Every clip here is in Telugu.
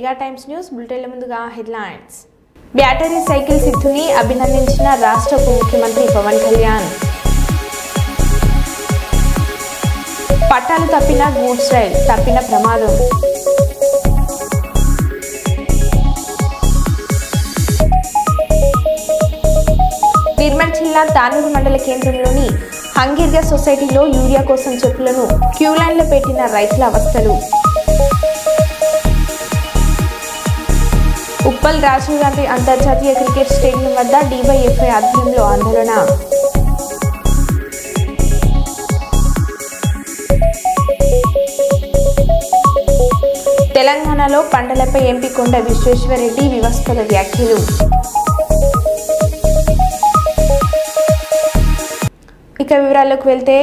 మెగా టైమ్స్ న్యూస్ బులెటిన్ల ముందుగా హెడ్లైన్స్. బ్యాటరీ సైకిల్ సిద్ధుని అభినందించిన రాష్ట్ర ఉప ముఖ్యమంత్రి పవన్ కళ్యాణ్. పట్టాలు తప్పిన గూడ్స్ రైల్ తప్పిన ప్రమాదం. నిర్మల్ జిల్లా తానూరు మండల కేంద్రంలోని హంగిర్గ సొసైటీలో యూరియా కోసం చెప్పులను క్యూ లైన్లో పెట్టిన రైతుల అవస్థలు. ఉప్పల్ రాజీవ్ గాంధీ అంతర్జాతీయ క్రికెట్ స్టేడియం వద్ద DYFI ఆధ్వర్యంలో ఆందోళన. తెలంగాణలో పంటలపై ఎంపీ కొండ విశ్వేశ్వరరెడ్డి వివాదాస్పద వ్యాఖ్యలు. ఇక వివరాల్లోకి వెళ్తే,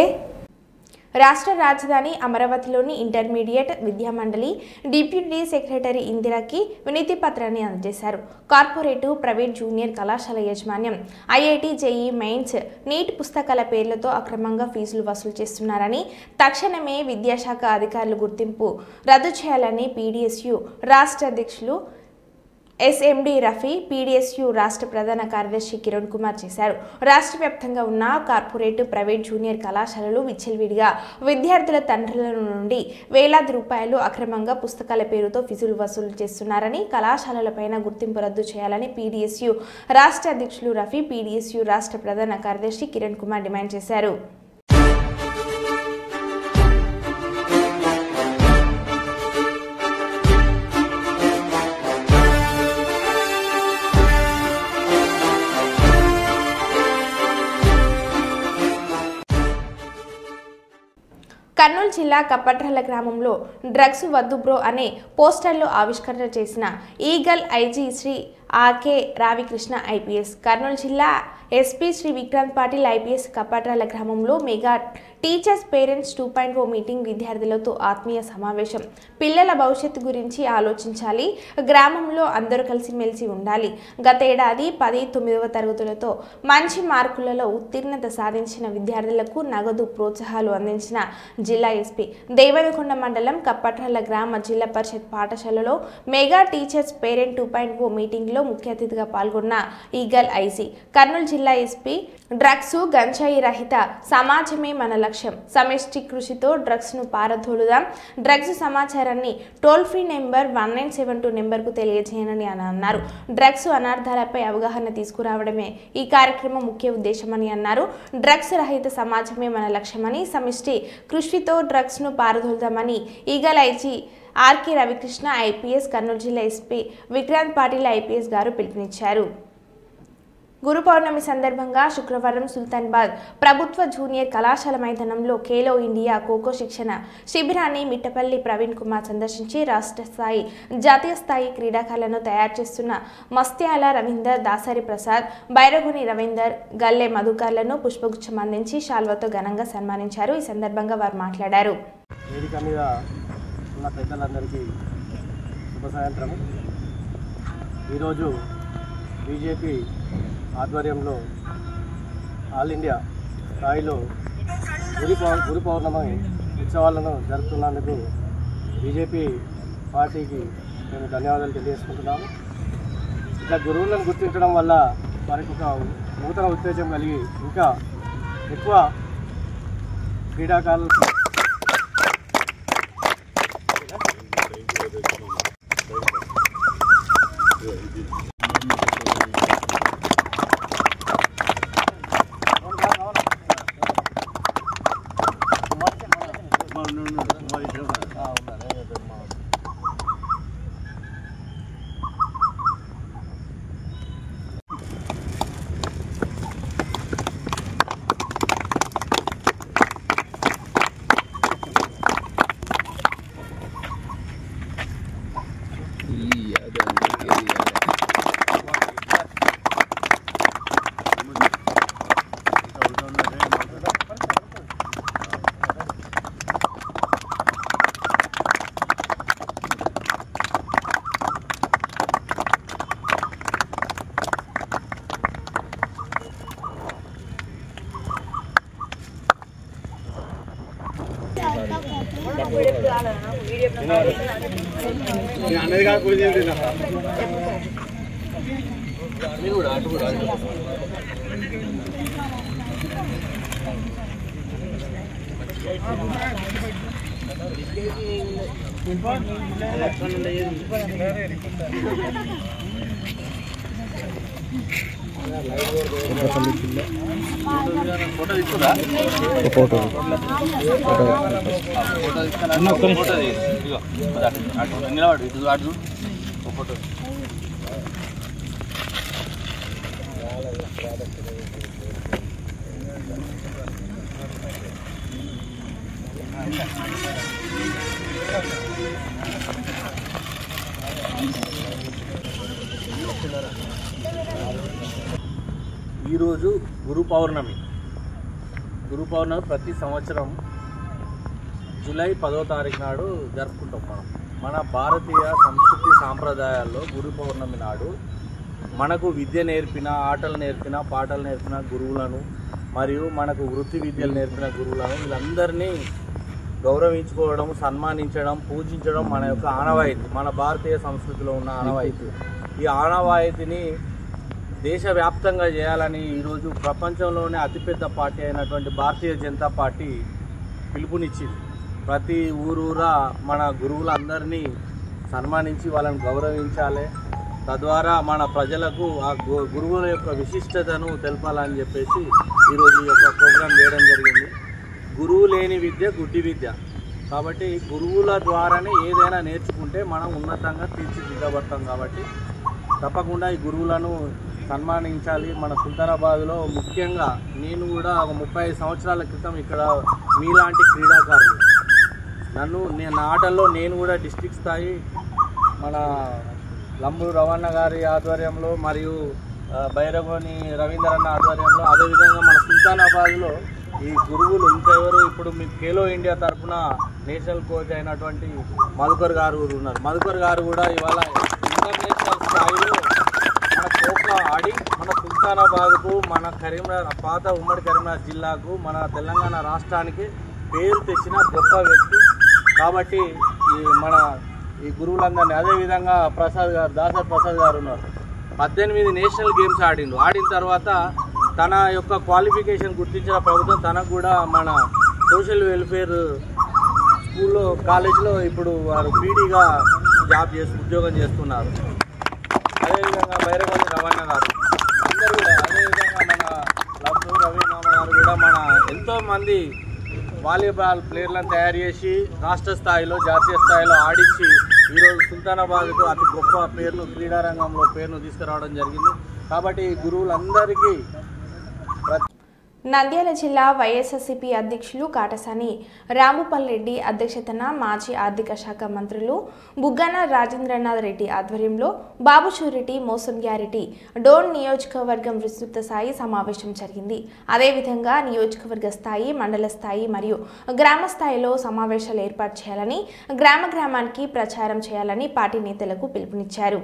రాష్ట్ర రాజధాని అమరావతిలోని ఇంటర్మీడియట్ విద్యామండలి డిప్యూటీ సెక్రటరీ ఇందిరాకి వినతి పత్రాన్ని అందజేశారు. కార్పొరేటు, ప్రైవేట్, జూనియర్ కళాశాల యాజమాన్యం IIT, JEE మెయిన్స్, నీట్ పుస్తకాల పేర్లతో అక్రమంగా ఫీజులు వసూలు చేస్తున్నారని, తక్షణమే విద్యాశాఖ అధికారులు గుర్తింపు రద్దు చేయాలని PDSU రాష్ట్ర అధ్యక్షులు SMD రఫీ, PDSU రాష్ట్ర ప్రధాన కార్యదర్శి కిరణ్ కుమార్ చేశారు. రాష్ట్ర వ్యాప్తంగా ఉన్న కార్పొరేట్, ప్రైవేట్, జూనియర్ కళాశాలలు విచ్చలవిడిగా విద్యార్థుల తండ్రుల నుండి వేలాది రూపాయలు అక్రమంగా పుస్తకాల పేరుతో ఫీజులు వసూలు చేస్తున్నారని, కళాశాలలపైన గుర్తింపు రద్దు చేయాలని PDSU రాష్ట్ర అధ్యక్షులు రఫీ, PDSU రాష్ట్ర ప్రధాన కార్యదర్శి కిరణ్ కుమార్ డిమాండ్ చేశారు. కర్నూలు జిల్లా కప్పట్రల గ్రామంలో డ్రగ్స్ వద్దు బ్రో అనే పోస్టర్లు ఆవిష్కరణ చేసిన eagle IG Shri RK Ravikrishna IPS, Kurnool జిల్లా SP శ్రీ విక్రాంత్ పాటిల్ IPS కప్పట్రల గ్రామంలో మెగా టీచర్స్ పేరెంట్స్ 2.0 మీటింగ్. విద్యార్థులతో ఆత్మీయ సమావేశం. పిల్లల భవిష్యత్తు గురించి ఆలోచించాలి, గ్రామంలో అందరూ కలిసిమెలిసి ఉండాలి. గత ఏడాది 10, 9వ తరగతులతో మంచి మార్కులలో ఉత్తీర్ణత సాధించిన విద్యార్థులకు నగదు ప్రోత్సాహాలు అందించిన జిల్లా SP దేవనకొండ మండలం కప్పట్రల గ్రామ జిల్లా పరిషత్ పాఠశాలలో మెగా టీచర్స్ పేరెంట్ 2.0 మీటింగ్లో ముఖ్య అతిథిగా పాల్గొన్న ఈగల్ IG, కర్నూలు జిల్లా SP డ్రగ్స్, గంజాయి రహిత సమాజమే మన లక్ష్యం, సమిష్టి కృషితో డ్రగ్స్ ను పారదోలుదాం. డ్రగ్స్ సమాచారాన్ని టోల్ ఫ్రీ నెంబర్ 1972 నెంబర్కు తెలియజేయనని అన్నారు. డ్రగ్స్ అనార్థాలపై అవగాహన తీసుకురావడమే ఈ కార్యక్రమం ముఖ్య ఉద్దేశమని అన్నారు. డ్రగ్స్ రహిత సమాజమే మన లక్ష్యమని, సమిష్టి కృషితో డ్రగ్స్ ను పారదోలుదామని eagle IG RK Ravikrishna IPS, Kurnool జిల్లా SP విక్రాంత్ పాటిల్ IPS గారు పిలుపునిచ్చారు. గురు పౌర్ణమి సందర్భంగా శుక్రవారం సుల్తానాబాద్ ప్రభుత్వ జూనియర్ కళాశాల మైదానంలో ఖేలో ఇండియా ఖోఖో శిక్షణ శిబిరాన్ని మిట్టపల్లి ప్రవీణ్ కుమార్ సందర్శించి రాష్ట్ర స్థాయి, జాతీయ స్థాయి క్రీడాకారులను తయారు చేస్తున్న మస్త్యాల రవీందర్, దాసరి ప్రసాద్, బైరగుని రవీందర్, గల్లె మధుకర్లను పుష్పగుచ్చం అందించి శాల్వాతో ఘనంగా సన్మానించారు. ఈ సందర్భంగా వారు మాట్లాడారు. ఈరోజు BJP ఆధ్వర్యంలో ఆల్ ఇండియా స్థాయిలో గురు పౌర్ణమి ఉత్సవాలను జరుపుతున్నందుకు BJP పార్టీకి మేము ధన్యవాదాలు తెలియజేసుకుంటున్నాము. ఇట్లా గురువులను గుర్తించడం వల్ల వారికి ఒక నూతన ఉత్తేజం కలిగి ఇంకా ఎక్కువ క్రీడాకారులు ఈరోజు గురు పౌర్ణమి ప్రతి సంవత్సరం జూలై 10వ తారీఖు నాడు జరుపుకుంటాం. మన భారతీయ సంస్కృతి సాంప్రదాయాల్లో గురు పౌర్ణమి నాడు మనకు విద్య నేర్పిన, ఆటలు నేర్పిన, పాటలు నేర్పిన గురువులను మరియు మనకు వృత్తి విద్యలు నేర్పిన గురువులను వీళ్ళందరినీ గౌరవించుకోవడం, సన్మానించడం, పూజించడం మన యొక్క ఆనవాయితీ, మన భారతీయ సంస్కృతిలో ఉన్న ఆనవాయితీ. ఈ ఆనవాయితీని దేశవ్యాప్తంగా చేయాలని ఈరోజు ప్రపంచంలోనే అతిపెద్ద పార్టీ అయినటువంటి భారతీయ జనతా పార్టీ పిలుపునిచ్చింది. ప్రతి ఊరూరా మన గురువులందరినీ సన్మానించి వాళ్ళని గౌరవించాలి, తద్వారా మన ప్రజలకు ఆ గురువుల యొక్క విశిష్టతను తెలపాలని చెప్పేసి ఈరోజు ఈ యొక్క ప్రోగ్రాం చేయడం జరిగింది. గురువు లేని విద్య గుడ్డి విద్య కాబట్టి గురువుల ద్వారానే ఏదైనా నేర్చుకుంటే మనం ఉన్నతంగా తీర్చిదిద్దబడతాం. కాబట్టి తప్పకుండా ఈ గురువులను సన్మానించాలి. మన సుల్తానాబాద్లో ముఖ్యంగా నేను కూడా ఒక 35 సంవత్సరాల క్రితం ఇక్కడ మీలాంటి క్రీడాకారులు నా ఆటల్లో నేను కూడా డిస్ట్రిక్ట్ స్థాయి మన లంబూరు రవణ గారి ఆధ్వర్యంలో మరియు బైరగోని రవీంద్రన్న ఆధ్వర్యంలో, అదేవిధంగా మన సుల్తానాబాద్లో ఈ గురువులు ఇంకెవరు ఇప్పుడు మీకు ఖేలో ఇండియా తరఫున నేషనల్ కోచ్ అయినటువంటి మధుకర్ గారు ఉన్నారు. మధుకర్ గారు కూడా ఇవాళ ఇంటర్నేషనల్ స్థాయిలో మన ఖోఖో ఆడి మన సుల్తానాబాద్కు, మన కరీంనగర్ పాత ఉమ్మడి కరీంనగర్ జిల్లాకు, మన తెలంగాణ రాష్ట్రానికి పేరు తెచ్చిన గొప్ప వ్యక్తి. కాబట్టి ఈ గురువులందరినీ, అదేవిధంగా దాసర్ ప్రసాద్ గారు ఉన్నారు. 18 నేషనల్ గేమ్స్ ఆడిన తర్వాత తన యొక్క క్వాలిఫికేషన్ గుర్తించిన ప్రభుత్వం తనకు కూడా మన సోషల్ వెల్ఫేర్ స్కూల్లో, కాలేజీలో ఇప్పుడు వారు పీడీగా ఉద్యోగం చేస్తున్నారు. అదేవిధంగా బైరగోని రవణ గారు అందరూ కూడా, అదేవిధంగా మన లంబూరు రవీనామ గారు కూడా మన ఎంతోమంది వాలీబాల్ ప్లేయర్లను తయారు చేసి రాష్ట్ర స్థాయిలో, జాతీయ స్థాయిలో ఆడించి ఈరోజు సుల్తానాబాద్కు అతి గొప్ప పేరును, క్రీడారంగంలో పేరును తీసుకురావడం జరిగింది. కాబట్టి గురువులందరికీ నంద్యాల జిల్లా వైఎస్ఆర్సీపీ అధ్యక్షులు కాటసాని రాంభూపాల్ రెడ్డి అధ్యక్షతన మాజీ ఆర్థిక శాఖ మంత్రులు బుగ్గన రాజేంద్రనాథ్ రెడ్డి ఆధ్వర్యంలో బాబు షూరిటీ, మోసం గ్యారెంటీ డోన్ నియోజకవర్గం విస్తృత స్థాయి సమావేశం జరిగింది. అదేవిధంగా నియోజకవర్గ స్థాయి, మండల స్థాయి మరియు గ్రామ స్థాయిలో సమావేశాలు ఏర్పాటు చేయాలని, గ్రామానికి ప్రచారం చేయాలని పార్టీ నేతలకు పిలుపునిచ్చారు.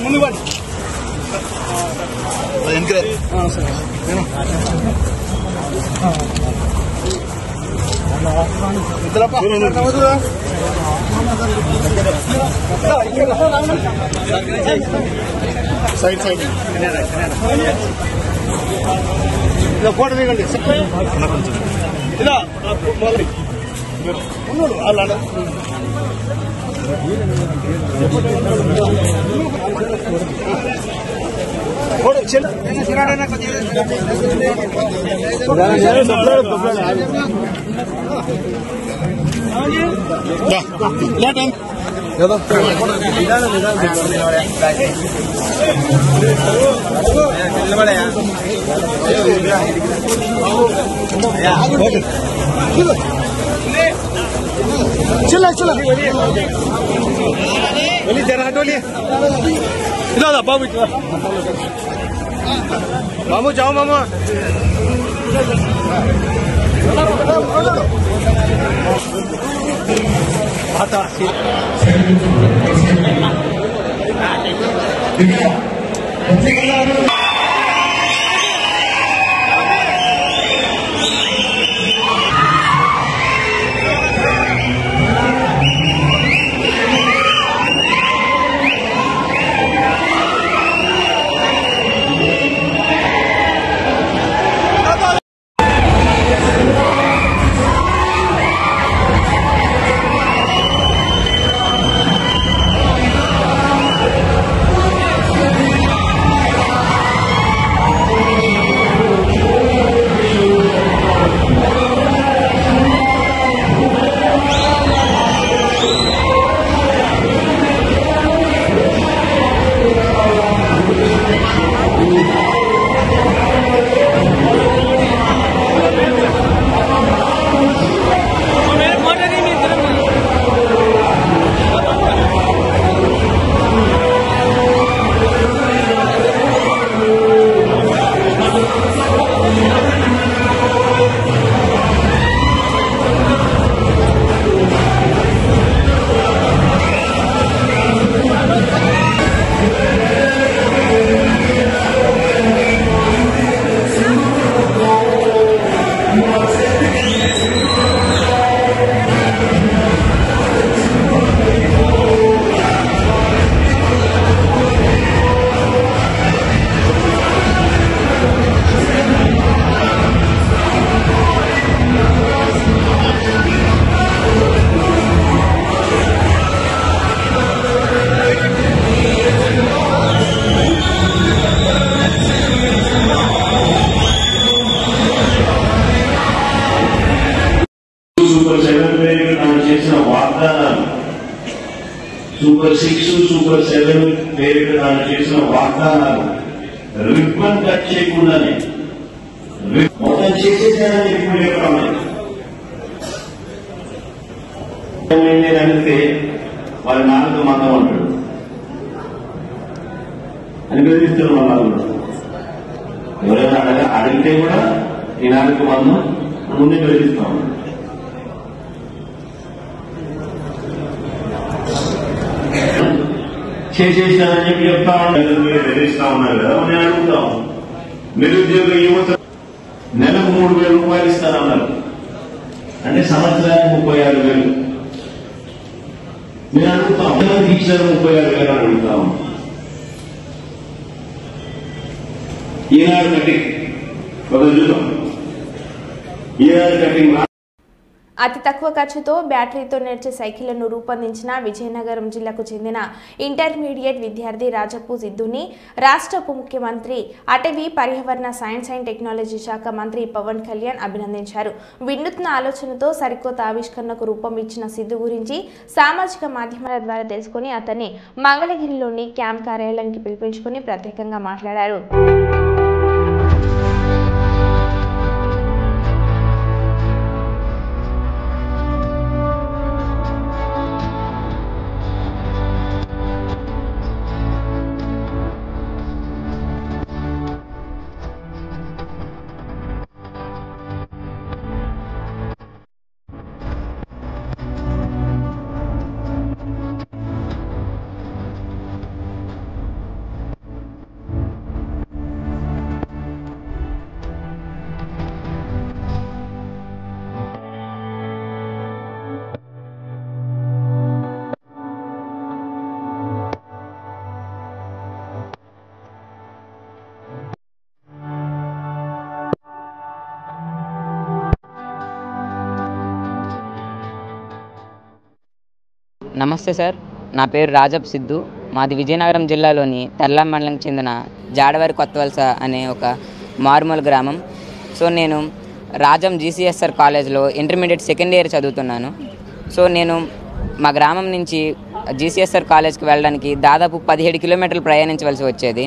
ముందు సైడ్ ఇలా ఫోటో దిగండి. ఇలా అలా चला चला बोली जरा हटोलिए इधर बाबू मामू जाओ मामू Super 7 పేరు నాకు చేసిన వాగ్దానాలు సూపర్ 6 సూపర్ 7 పేరు నాకు చేసిన వాగ్దానాలు రిబ్బన్ కట్ చేయకుండానే మొత్తం చేసేసానని ఇప్పుడు చెప్పాను. అంటే వాళ్ళ నాన్నతో మందం అంటాడు అని బెదిరిస్తారు. వాళ్ళ ఎవరైనా అడిగితే కూడా ఈ నాన్నకు మందం ముందే బెదిరిస్తాం. చేసేసానని చెప్పి చెప్తా ఉన్నారు, బెదిరిస్తా ఉన్నారు కదా. నేను అడుగుతాం, నిరుద్యోగ యువత నెలకు 3,000 రూపాయలు ఇస్తానన్నారు, అంటే సంవత్సరానికి 36,000. నేను అడుగుతాం, ఇచ్చారు 36,000 అని అడుగుతాం. ఈనాడు కటింగ్ ఒక చూద్దాం. ఈనాడు కటింగ్ అతి తక్కువ ఖర్చుతో బ్యాటరీతో నడిచే సైకిళ్లను రూపొందించిన విజయనగరం జిల్లాకు చెందిన ఇంటర్మీడియట్ విద్యార్థి రాజపు సిద్ధుని రాష్ట్ర ఉప ముఖ్యమంత్రి అటవీ పర్యావరణ సైన్స్ అండ్ టెక్నాలజీ శాఖ మంత్రి పవన్ కళ్యాణ్ అభినందించారు. వినూత్న ఆలోచనతో సరికొత్త ఆవిష్కరణకు రూపం ఇచ్చిన సిద్ధు గురించి సామాజిక మాధ్యమాల ద్వారా తెలుసుకుని అతన్ని మంగళగిరిలోని క్యాంప్ కార్యాలయానికి పిలిపించుకుని ప్రత్యేకంగా మాట్లాడారు. నమస్తే సార్, నా పేరు రాజప్ సిద్ధు. మాది విజయనగరం జిల్లాలోని తర్లా మండలంకి చెందిన జాడవారి కొత్తవలస అనే ఒక మారుమూల గ్రామం. సో నేను రాజం జీసీఎస్ఆర్ కాలేజ్లో ఇంటర్మీడియట్ సెకండ్ ఇయర్ చదువుతున్నాను. సో నేను మా గ్రామం నుంచి జీసీఎస్ఆర్ కాలేజ్కి వెళ్ళడానికి దాదాపు 17 కిలోమీటర్లు ప్రయాణించవలసి వచ్చేది.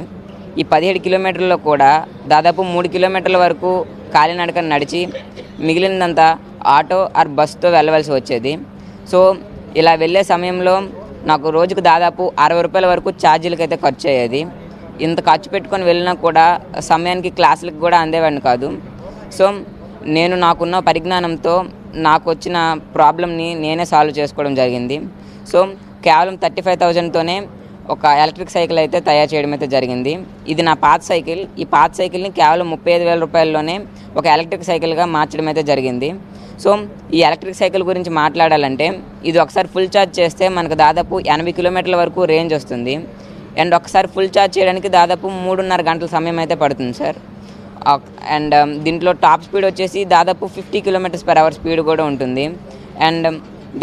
ఈ 17 కిలోమీటర్లలో కూడా దాదాపు 3 కిలోమీటర్ల వరకు కాలినడకన నడిచి మిగిలినంతా ఆటో ఆర్ బస్తో వెళ్ళవలసి వచ్చేది. సో ఇలా వెళ్ళే సమయంలో నాకు రోజుకు దాదాపు 60 రూపాయల వరకు ఛార్జీలకి అయితే ఖర్చు అయ్యేది. ఇంత ఖర్చు పెట్టుకొని వెళ్ళినా కూడా సమయానికి క్లాసులకు కూడా అందేవాడిని కాదు. సో నేను నాకున్న పరిజ్ఞానంతో నాకు వచ్చిన ప్రాబ్లమ్ని నేనే సాల్వ్ చేసుకోవడం జరిగింది. సో కేవలం 35,000తోనే ఒక ఎలక్ట్రిక్ సైకిల్ అయితే తయారు చేయడం అయితే జరిగింది. ఇది నా పాత సైకిల్. ఈ పాత సైకిల్ని కేవలం 35,000 రూపాయల్లోనే ఒక ఎలక్ట్రిక్ సైకిల్గా మార్చడం అయితే జరిగింది. సో ఈ ఎలక్ట్రిక్ సైకిల్ గురించి మాట్లాడాలంటే ఇది ఒకసారి ఫుల్ ఛార్జ్ చేస్తే మనకు దాదాపు 80 కిలోమీటర్ల వరకు రేంజ్ వస్తుంది. అండ్ ఒకసారి ఫుల్ ఛార్జ్ చేయడానికి దాదాపు 3.5 గంటల సమయం అయితే పడుతుంది సార్. అండ్ దీంట్లో టాప్ స్పీడ్ వచ్చేసి దాదాపు 50 km/h స్పీడ్ కూడా ఉంటుంది. అండ్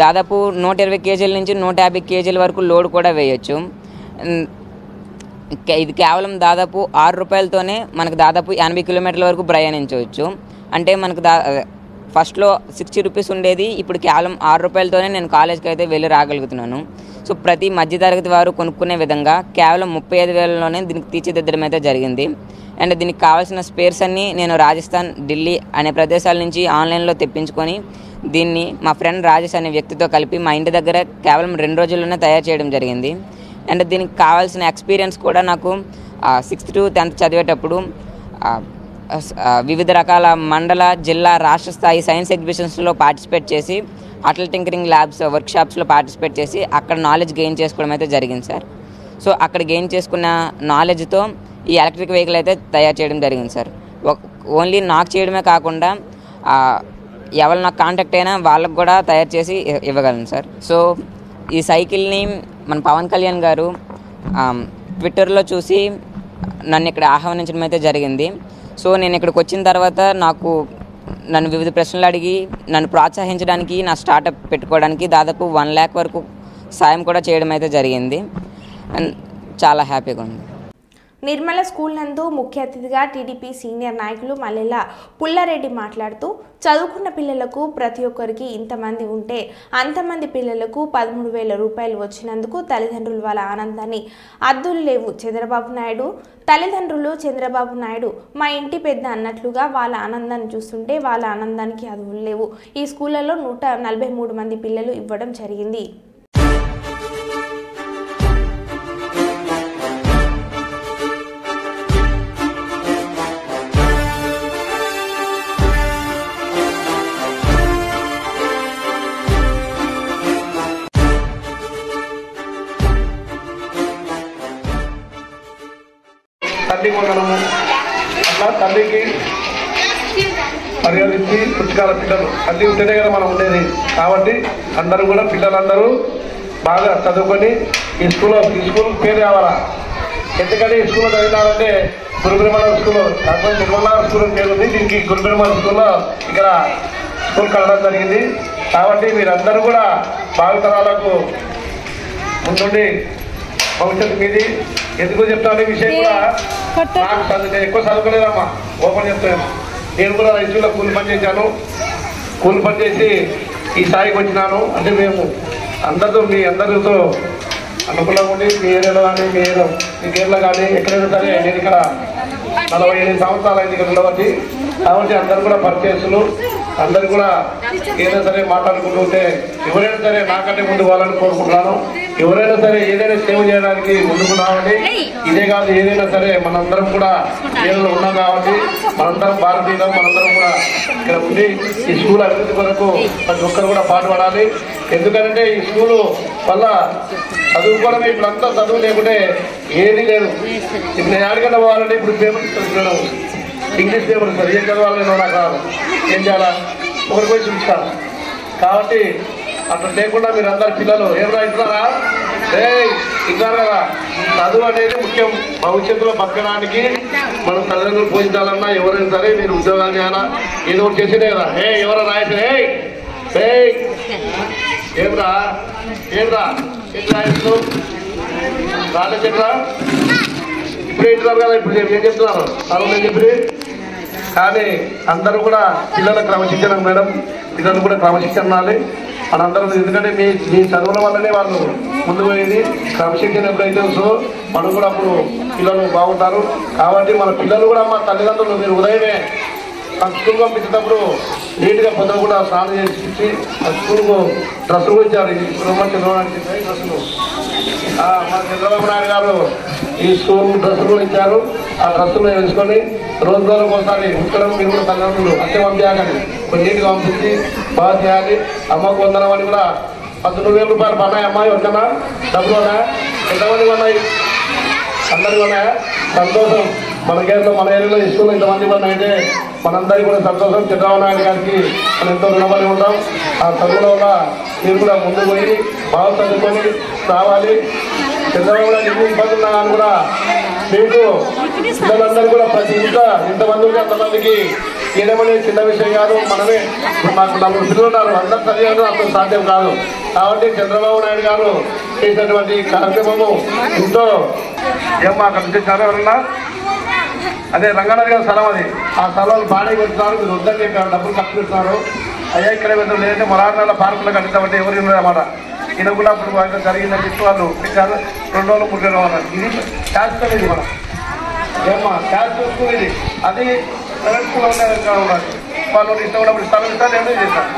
దాదాపు 120 kg నుంచి 150 kg వరకు లోడ్ కూడా వేయచ్చు. ఇది కేవలం దాదాపు 6 రూపాయలతోనే మనకు దాదాపు 80 కిలోమీటర్ల వరకు ప్రయాణించవచ్చు. అంటే మనకు ఫస్ట్లో 60 రూపీస్ ఉండేది, ఇప్పుడు కేవలం 6 రూపాయలతోనే నేను కాలేజ్కి అయితే వెళ్ళి రాగలుగుతున్నాను. సో ప్రతి మధ్యతరగతి వారు కొనుక్కునే విధంగా కేవలం 35,000లోనే దీనికి తీర్చిదిద్దడం అయితే జరిగింది. అండ్ దీనికి కావాల్సిన స్పేర్స్ అన్నీ నేను రాజస్థాన్, ఢిల్లీ అనే ప్రదేశాల నుంచి ఆన్లైన్లో తెప్పించుకొని దీన్ని మా ఫ్రెండ్ రాజేష్ అనే వ్యక్తితో కలిపి మా ఇంటి దగ్గర కేవలం 2 రోజుల్లోనే తయారు చేయడం జరిగింది. అండ్ దీనికి కావాల్సిన ఎక్స్పీరియన్స్ కూడా నాకు 6th to 10th చదివేటప్పుడు వివిధ రకాల మండల, జిల్లా, రాష్ట్ర స్థాయి సైన్స్ ఎగ్జిబిషన్స్లో పార్టిసిపేట్ చేసి అటల్ టింకరింగ్ ల్యాబ్స్ వర్క్షాప్స్లో పార్టిసిపేట్ చేసి అక్కడ నాలెడ్జ్ గెయిన్ చేసుకోవడం అయితే జరిగింది సార్. సో అక్కడ గెయిన్ చేసుకున్న నాలెడ్జ్తో ఈ ఎలక్ట్రిక్ వెహికల్ అయితే తయారు చేయడం జరిగింది సార్. ఓన్లీ నాకు చేయడమే కాకుండా ఎవరు నాకు కాంటాక్ట్ అయినా వాళ్ళకు కూడా తయారు చేసి ఇవ్వగలను సార్. సో ఈ సైకిల్ని మన పవన్ కళ్యాణ్ గారు ట్విట్టర్లో చూసి నన్ను ఇక్కడ ఆహ్వానించడం అయితే జరిగింది. సో నేను ఇక్కడికి వచ్చిన తర్వాత నన్ను వివిధ ప్రశ్నలు అడిగి నన్ను ప్రోత్సహించడానికి, నా స్టార్టప్ పెట్టుకోవడానికి దాదాపు 1 lakh వరకు సాయం కూడా చేయడం అయితే జరిగింది. అండ్ చాలా హ్యాపీగా ఉంది. నిర్మల స్కూల్ నందు ముఖ్య అతిథిగా టీడీపీ సీనియర్ నాయకులు మల్లెల పుల్లారెడ్డి మాట్లాడుతూ చదువుకున్న పిల్లలకు ప్రతి ఒక్కరికి ఇంతమంది ఉంటే అంతమంది పిల్లలకు 13,000 రూపాయలు వచ్చినందుకు తల్లిదండ్రులు వాళ్ళ ఆనందాన్ని అద్దులు లేవు. చంద్రబాబు నాయుడు తల్లిదండ్రులు చంద్రబాబు నాయుడు మా ఇంటి పెద్ద అన్నట్లుగా వాళ్ళ ఆనందాన్ని చూస్తుంటే వాళ్ళ ఆనందానికి అదువులు లేవు. ఈ స్కూళ్లలో 143 మంది పిల్లలు ఇవ్వడం జరిగింది. తల్లి వందనము అట్లా తల్లికి మర్యాదించి పుస్తకాల పిల్లలు తల్లి ఉంటేనే కదా మనం ఉండేది. కాబట్టి అందరూ కూడా పిల్లలందరూ బాగా చదువుకొని ఈ స్కూల్ పేరు రావాలా. ఎందుకంటే ఈ స్కూల్లో చదివినారంటే గురుబ్రహ్మణ స్కూల్ కాకపోతే నిర్మలా స్కూల్ పేరు ఉంది. దీనికి గురుబ్రహ్మణ స్కూల్లో ఇక్కడ స్కూల్ కలవడం జరిగింది. కాబట్టి మీరందరూ కూడా భావితరాలకు ముందుండి భవిష్యత్తు మీది. ఎందుకు చెప్తాను ఈ విషయం కూడా, నాకు ఎక్కువ చదువుకోలేదమ్మా, ఓపెన్ చెప్తాను. నేను కూడా రైతుల్లో కూలి పని చేశాను. కూలి పని చేసి ఈ స్థాయికి వచ్చినాను. అంటే మేము అందరితో మీ అందరితో అనుకూలంగా ఉండి మీ ఏరియాలో కానీ మీ ఏరియాలో కానీ ఎక్కడైనా సరే నేను ఇక్కడ 45 సంవత్సరాలు అయింది ఇక్కడ ఉండబట్టి. కాబట్టి అందరూ కూడా పరిచయస్తులు, అందరూ కూడా ఏదైనా సరే మాట్లాడుకుంటూ ఉంటే ఎవరైనా సరే నాకంటే ముందు వాళ్ళని కోరుకుంటున్నాను. ఎవరైనా సరే ఏదైనా సేవ చేయడానికి ముందుకు రావండి. ఇదే కాదు ఏదైనా సరే మనందరం కూడా ఏదో ఉన్నాం కాబట్టి మనందరం భారతీయులం, మనందరం కూడా ఇక్కడ ఉండి ఈ స్కూల్ అభివృద్ధి కొరకు ప్రతి ఒక్కరు కూడా పాటుపడాలి. ఎందుకంటే ఈ స్కూలు వల్ల చదువుకోవడమే, ఇప్పుడు అంతా చదువు లేకుంటే ఏది లేదు. ఇప్పుడు నేను ఎక్కడికైనా పోవాలంటే ఇప్పుడు పేపర్ చదువుతున్నాను, ఇంగ్లీష్ పేపర్ సార్ ఏం చదవాలని నాకు రాదు. ఏం చేయాలా, ఒకరి పోయి చూపిస్తాను. కాబట్టి అట్లా లేకుండా మీరు అందరు పిల్లలు ఏం రాయిస్తున్నారా, ఇన్నారు కదా. చదువు అనేది ముఖ్యం. భవిష్యత్తులో బతకడానికి మనం తల్లిదండ్రులు పోషించాలన్నా ఎవరైనా సరే మీరు ఉద్యోగాలు చేయాలా, ఏదో ఒకటి చేసేదే కదా. ఎవరో రాయసే ఏమ్రా ఏం రాయచ్చు రాలే చెప్పరా, ఇప్పుడు ఏంటున్నారు కదా, ఇప్పుడు ఏం చెప్తున్నారు నేను చెప్పి. కానీ అందరూ కూడా పిల్లల క్రమశిక్షణ మేడం, పిల్లలు కూడా క్రమశిక్షణ ఉండాలి మనందరం. ఎందుకంటే మీ చదువుల వల్లనే వాళ్ళు ముందు పోయేది. క్రమశిక్షణ ఎప్పుడైతే వస్తుందో మనం కూడా అప్పుడు పిల్లలు బాగుంటారు. కాబట్టి మన పిల్లలు కూడా మా తల్లిదండ్రులు మీరు ఉదయమే స్కూల్ పంపించేటప్పుడు నీట్గా పొద్దున కూడా స్నానం చేసి స్కూల్కు డ్రెస్సులు కూడా ఇచ్చారు. చంద్రబాబు డ్రెస్సులు మన చంద్రబాబు నాయుడు గారు ఈ స్కూల్ డ్రెస్సులు కూడా ఇచ్చారు. ఆ డ్రెస్సులు వేసుకొని రోజు ఒకసారి ఉత్తరం మీరు కూడా తల్లిదండ్రులు అత్తే పంపించాలి, కొన్నింటికి పంపించి బాగా చేయాలి. అమ్మకు వందనమని కూడా 19,000 రూపాయలు పన్నాయి. అమ్మాయి వచ్చానా డబ్బులు ఉన్నాయా? ఎంతమంది ఉన్నాయి? అందరికీ ఉన్నాయా? సంతోషం. మన కేసులో మన ఏరియాలో స్కూల్లో ఇంతమంది ఉన్నాయంటే మనందరికీ కూడా సంతోషం. చంద్రబాబు నాయుడు గారికి మనం ఎంతో రుణపడి ఉంటాం. ఆ చదువులో కూడా మీరు కూడా ముందుకు పోయి బాగా చదువుకొని రావాలి. చంద్రబాబు నాయుడు ఎన్ని ఇబ్బందులు ఉన్నా కానీ కూడా మీకు పిల్లలందరూ కూడా ప్రతి ఇంట్లో ఎంతమంది ఉంటే అంతమందికి ఏదేమనే చిన్న విషయం కాదు. మనమే మాకు 4 పిల్లలు ఉన్నారు, అందరూ చదివారు, అంత సాధ్యం కాదు. కాబట్టి చంద్రబాబు నాయుడు గారు చేసినటువంటి కార్యక్రమము ఎంతో అక్కడ చేశారు. ఎవరన్నా అదే రంగనాథ్ గారి స్థలం, అది ఆ స్థలాలు బాడీ పెడుతున్నారు. మీరు వద్దని చెప్పారు, డబ్బులు ఖర్చు పెడుతున్నారు. అయ్యా ఇక్కడ వెళ్తాం, లేదంటే మొరాళ్ళ పార్కులు కట్టిస్తామంటే ఎవరు అన్నమాట. ఈయన కూడా అప్పుడు జరిగిందని చెప్పి వాళ్ళు 2 రోజులు 3 రోజులు అన్నారు. ఇది శాస్త్రం, ఇది మనం ఏమా శాస్త్రం స్కూల్ ఇది. అది ప్రైవేట్ స్కూల్లో ఉండాలి. వాళ్ళు ఇష్టం ఉన్నప్పుడు స్థలం ఇస్తారు, ఏమో చేస్తారు.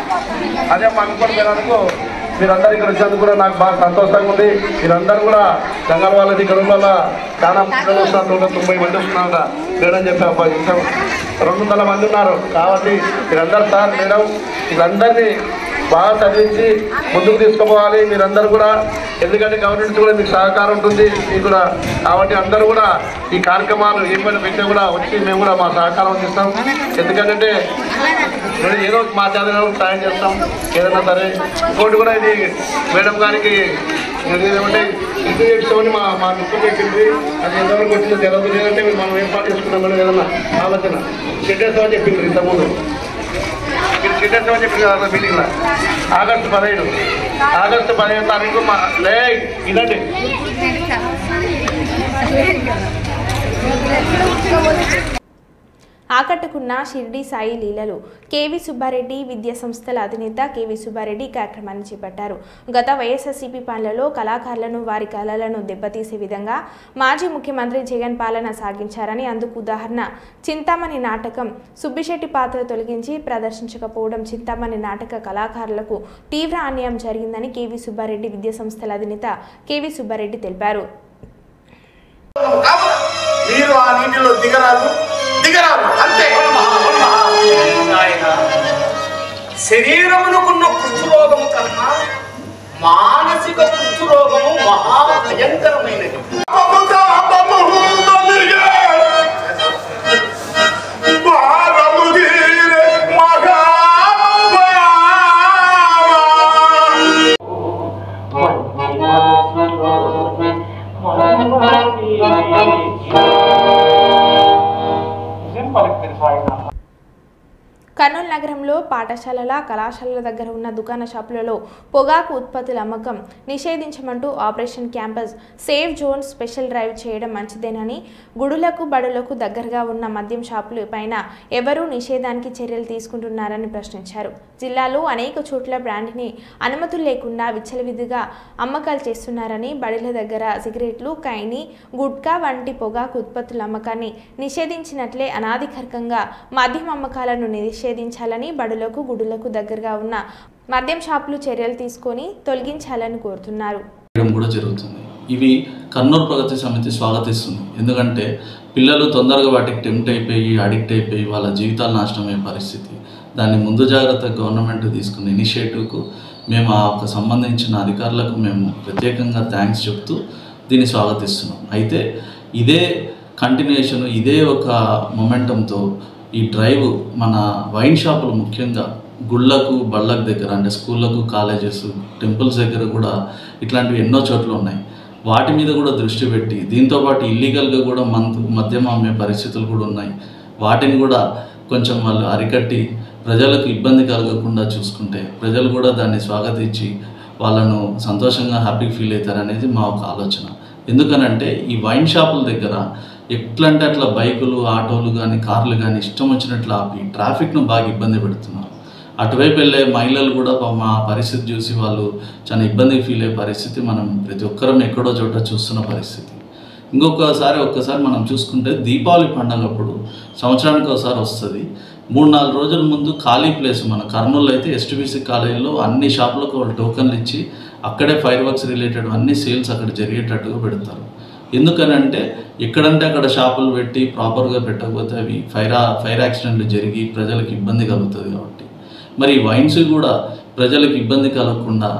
అదే మా అనుకోని పోయినందుకు మీరందరూ ఇక్కడ వచ్చినందుకు కూడా నాకు బాగా సంతోషంగా ఉంది. మీరందరూ కూడా జంగల్ వాళ్ళది ఇక్కడ వల్ల చాలా పిల్లలు వస్తున్నారు. 90 మంది వస్తున్నారట మేడం చెప్పి 200 మంది ఉన్నారు. కాబట్టి మీరందరూ సార్ మేడం వీళ్ళందరినీ బాగా చదివించి ముందుకు తీసుకుపోవాలి మీరందరూ కూడా. ఎందుకంటే గవర్నమెంట్ కూడా మీకు సహకారం ఉంటుంది మీకు కూడా. కాబట్టి అందరూ కూడా ఈ కార్యక్రమాలు ఏమైనా పెట్టినా కూడా వచ్చి మేము కూడా మా సహకారం అందిస్తాం. ఎందుకంటే ఏదో మా చేత సాయం చేస్తాం ఏదైనా సరే. ఇంకోటి కూడా ఇది మేడం గారికి ఏమంటే ఇంటి చేస్తామని మా నృత్యం చెప్పింది. అది ఎంతవరకు వచ్చిందో తెలియదు. లేదంటే మనం ఏర్పాటు చేసుకున్నాం మేడం ఏదన్నా ఆలోచన చెట్టేస్తామని చెప్పింది ఇంతకుముందు. చెట్టేస్తామని చెప్పింది కదా మీటింగ్లో. ఆగస్టు 15 తారీఖు ఇదండి. ఆకట్టుకున్న షిర్డీ సాయి లీలలు. కేవీ సుబ్బారెడ్డి విద్యా సంస్థల అధినేత కేవీ సుబ్బారెడ్డి కార్యక్రమాన్ని చేపట్టారు. గత వైఎస్ఆర్సీపీ పాలనలో కళాకారులను వారి కళలను దెబ్బతీసే విధంగా మాజీ ముఖ్యమంత్రి జగన్ పాలన సాగించారని, అందుకు ఉదాహరణ చింతామణి నాటకం. సుబ్బిశెట్టి పాత్ర తొలగించి ప్రదర్శించకపోవడం చింతామణి నాటక కళాకారులకు తీవ్ర అన్యాయం జరిగిందని కేవీ సుబ్బారెడ్డి విద్యా సంస్థల అధినేత కేవీ సుబ్బారెడ్డి తెలిపారు. మీరు ఆ నీటిలో దిగరాదు అంతే. శరీరమునకున్న కుష్ఠరోగము కన్నా మానసిక కుష్ఠరోగము మహాభయంకరమైనది. కర్నూలు నగరంలో పాఠశాలల కళాశాలల దగ్గర ఉన్న దుకాణ షాపులలో పొగాకు ఉత్పత్తుల అమ్మకం నిషేధించమంటూ operation campus safe zone special drive చేయడం మంచిదేనని, గుడులకు బడులకు దగ్గరగా ఉన్న మద్యం షాపుల పైన ఎవరూ నిషేధానికి చర్యలు తీసుకుంటున్నారని ప్రశ్నించారు. జిల్లాలో అనేక చోట్ల బ్రాండ్ని అనుమతులు లేకుండా విచ్చలవిధిగా అమ్మకాలు చేస్తున్నారని, బడుల దగ్గర సిగరెట్లు, కైని, గుట్కా వంటి పొగాకు ఉత్పత్తుల అమ్మకాన్ని నిషేధించినట్లే అనాధికారికంగా మద్యం అమ్మకాలను నిషేధించాలని, బడులకు గుడులకు దగ్గరగా ఉన్న మద్యం షాపులు చర్యలు తీసుకొని తొలగించాలని కోరుతున్నారు. కూడా జరుగుతుంది. ఇవి కర్నూలు ప్రగతి సమితి స్వాగతిస్తుంది. ఎందుకంటే పిల్లలు తొందరగా వాటికి టెంప్ట్ అయిపోయి అడిక్ట్ అయిపోయి వాళ్ళ జీవితాలు నాశనం అయ్యే పరిస్థితి. దాన్ని ముందు జాగ్రత్త గవర్నమెంట్ తీసుకున్న ఇనిషియేటివ్కు మేము ఆ ఒక సంబంధించిన అధికారులకు మేము ప్రత్యేకంగా థ్యాంక్స్ చెప్తూ దీన్ని స్వాగతిస్తున్నాం. అయితే ఇదే కంటిన్యూషన్, ఇదే ఒక మొమెంటంతో ఈ డ్రైవ్ మన వైన్ షాపులు ముఖ్యంగా గుళ్ళకు బళ్ళకు దగ్గర అంటే స్కూళ్ళకు, కాలేజెస్, టెంపుల్స్ దగ్గర కూడా ఇట్లాంటివి ఎన్నో చోట్ల ఉన్నాయి. వాటి మీద కూడా దృష్టి పెట్టి దీంతోపాటు ఇల్లీగల్గా కూడా మద్యం అమ్మే పరిస్థితులు కూడా ఉన్నాయి. వాటిని కూడా కొంచెం వాళ్ళు అరికట్టి ప్రజలకు ఇబ్బంది కలగకుండా చూసుకుంటే ప్రజలు కూడా దాన్ని స్వాగతించి వాళ్ళను సంతోషంగా హ్యాపీ ఫీల్ అవుతారనేది మా ఒక ఆలోచన. ఎందుకనంటే ఈ వైన్ షాపుల దగ్గర ఎట్లంటే అట్లా బైకులు, ఆటోలు కానీ, కార్లు కానీ ఇష్టం వచ్చినట్లు ఆపి ట్రాఫిక్ను బాగా ఇబ్బంది పెడుతున్నారు. అటువైపు వెళ్ళే మహిళలు కూడా మా పరిస్థితి చూసి వాళ్ళు చాలా ఇబ్బంది ఫీల్ అయ్యే పరిస్థితి మనం ప్రతి ఒక్కరం ఎక్కడో చోట చూస్తున్న పరిస్థితి. ఒక్కసారి మనం చూసుకుంటే దీపావళి పండుగప్పుడు సంవత్సరానికి ఒకసారి వస్తుంది. 3-4 రోజుల ముందు ఖాళీ ప్లేస్ మన కర్నూలు అయితే ఎస్టీబీసీ కాలేజీలో అన్ని షాపులకు వాళ్ళు టోకన్లు ఇచ్చి అక్కడే ఫైర్ వర్క్స్ రిలేటెడ్ అన్ని సేల్స్ అక్కడ జరిగేటట్టుగా పెడతారు. ఎందుకనంటే ఎక్కడంటే అక్కడ షాపులు పెట్టి ప్రాపర్గా పెట్టకపోతే అవి ఫైర్ యాక్సిడెంట్లు జరిగి ప్రజలకు ఇబ్బంది కలుగుతుంది. కాబట్టి మరి వైన్స్ కూడా ప్రజలకు ఇబ్బంది కలగకుండా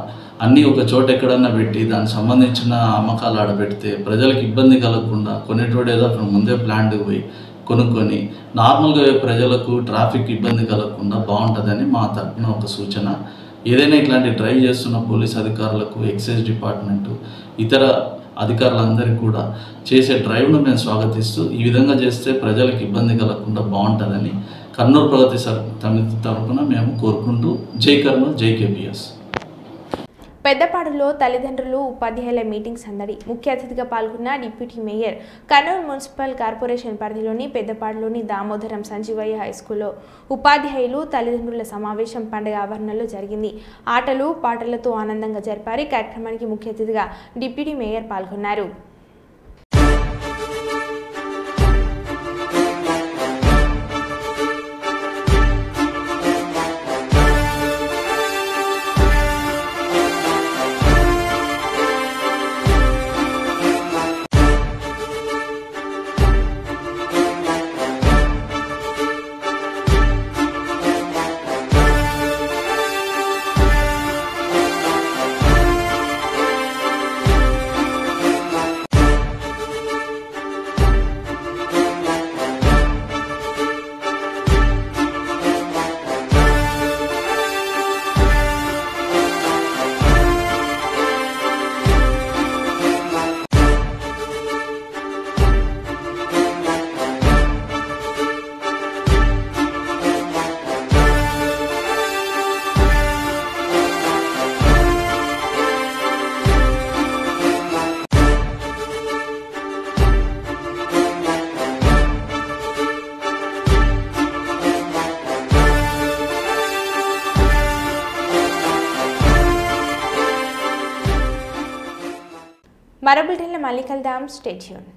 అన్నీ ఒక చోట ఎక్కడన్నా పెట్టి దానికి సంబంధించిన అమ్మకాలు ఆడబెడితే ప్రజలకు ఇబ్బంది కలగకుండా కొనేటోడు ఏదో అక్కడ ముందే ప్లాంట్కి పోయి కొనుక్కొని నార్మల్గా ప్రజలకు ట్రాఫిక్ ఇబ్బంది కలగకుండా బాగుంటుందని మా తరఫున ఒక సూచన. ఏదైనా ఇట్లాంటి డ్రైవ్ చేస్తున్న పోలీస్ అధికారులకు, ఎక్సైజ్ డిపార్ట్మెంటు, ఇతర అధికారులందరికీ కూడా చేసే డ్రైవ్ను మేము స్వాగతిస్తూ ఈ విధంగా చేస్తే ప్రజలకు ఇబ్బంది కలగకుండా బాగుంటుందని కర్నూలు ప్రగతి సమితి తరఫున మేము కోరుకుంటూ జై కర్నూలు, జై కేపీఎస్. పెద్దపాడులో తల్లిదండ్రులు ఉపాధ్యాయుల మీటింగ్ సందడి. ముఖ్య అతిథిగా పాల్గొన్న deputy mayor Kurnool municipal corporation పరిధిలోని పెద్దపాడులోని దామోదరం సంజీవయ్య హైస్కూల్లో ఉపాధ్యాయులు తల్లిదండ్రుల సమావేశం పండుగ ఆవరణలో జరిగింది. ఆటలు పాటలతో ఆనందంగా జరిపారు. ఈ కార్యక్రమానికి ముఖ్య అతిథిగా డిప్యూటీ మేయర్ పాల్గొన్నారు. మరో బులెటిన్లో మళ్ళీ కలుద్దాం. Stay tune.